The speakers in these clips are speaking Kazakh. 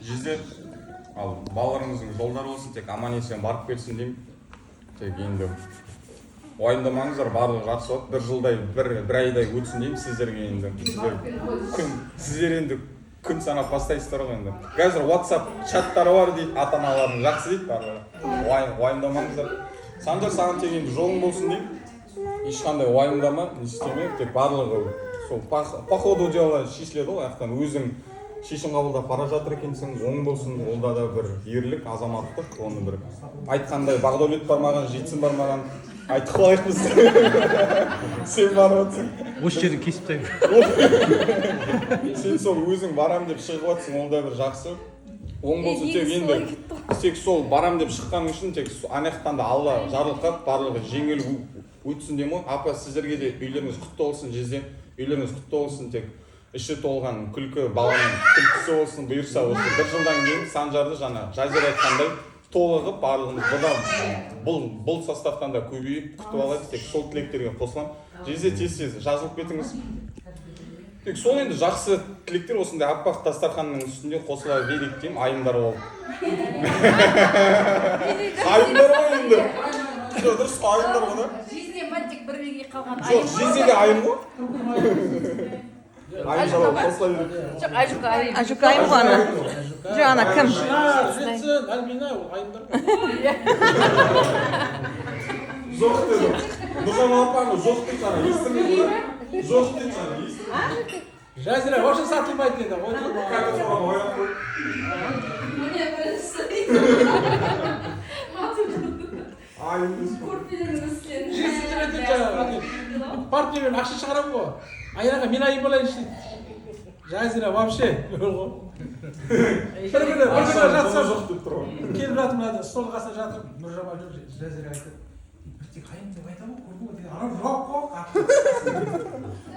Жүзе ал балаларыңыздың жолдары болсын, тек аман есен барып келсін деймін. Тек енді уайымдамаңыздар, барлығы жақсы болады. Bir жылдай, бір айдай өтсін деймін сіздерге енді. Сіздер енді күн санап бастайсыздар ғой енді. Қазір WhatsApp чаттары бар дейді, ата-аналарың жақсы дейді барлығы. Уайымдамаңыздар. Санжар, саған тек енді жолың болсын деймін. Ешқандай уайымдама, не істеме, тек барлығы сол по ходу дела шешіледі ғой, аяқтан өзің шешім қабылдап бара жатыр екенсің, оң болсын, олда да бір ерлік, азаматтық, оны бір айтқандай Бағдәулет бармаған, жетсін бармаған айтып қалайық біз. Сен барып отырсың. Осы жерді кесіп тастайық. Сен сол өзің барам деп шығып отырсың, ол да бір жақсы. Оң болсын, тек енді тек сол барам деп шыққаның үшін тек аяқтан да Алла жарылқап, барлығы жеңіл өтсін деймін ғой. Апа, сіздерге де үйлеріңіз құтты болсын, жезде үйлеріңіз құтты болсын, тек іші толған күлкі, баланың күлкісі болсын, бұйырса осы бір жылдан кейін Санжарды жаңа Жазира айтқандай толығып барлығымыз бұл составтан да көбейіп күтіп алайық, тек сол тілектерге қосыламын. Жезде тез жазылып кетіңіз. Тек сол енді жақсы тілектер осындай аппақ дастарханның үстінде қосыла берейік деймін, айымдар болып. Айымдар ғой енді. Дұрыс па, айымдар ғой да? Жизнен бәттік бір бірге қалған айым. Жоқ, Жезде де айым ғой. Айым жалау қосыла берейік. Жоқ, Ажука айым. Ажука айым ғой ана. Жоқ, ана кім? Жетсін, Альмина, ол айымдар. Жоқ деді. Нұржан апаны жоқ дейді сана, естірмейді ғой. Жоқ дейді сана, естірмейді. Жазира, вообще сатылмайды енді. Қазір соған ояқ қой. Міне бірісі. Айым десін. Көрпелерін үстен. Жетсін жүреді жаңағы. Партнермен ақша шығарамын ғой. Аяға мен айым болайыншы дейді. Жазира, вообще. Бір күні жатсам жоқ деп тұр ғой. келіп жатыр мына стол қасында жатыр. Нұржамал жүр, Жазира айтады. Тек айым деп айтамын ғой, көрдің ғой. Анау жоқ қой.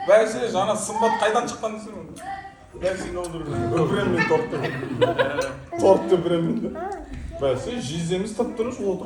Бәсе, жаңа сымбат қайдан шыққан десің? Бәсе, не olur? Öpürem ben torttu. Torttu öpürem ben de. Бәсе, жездеміз тып-тыныш отыр.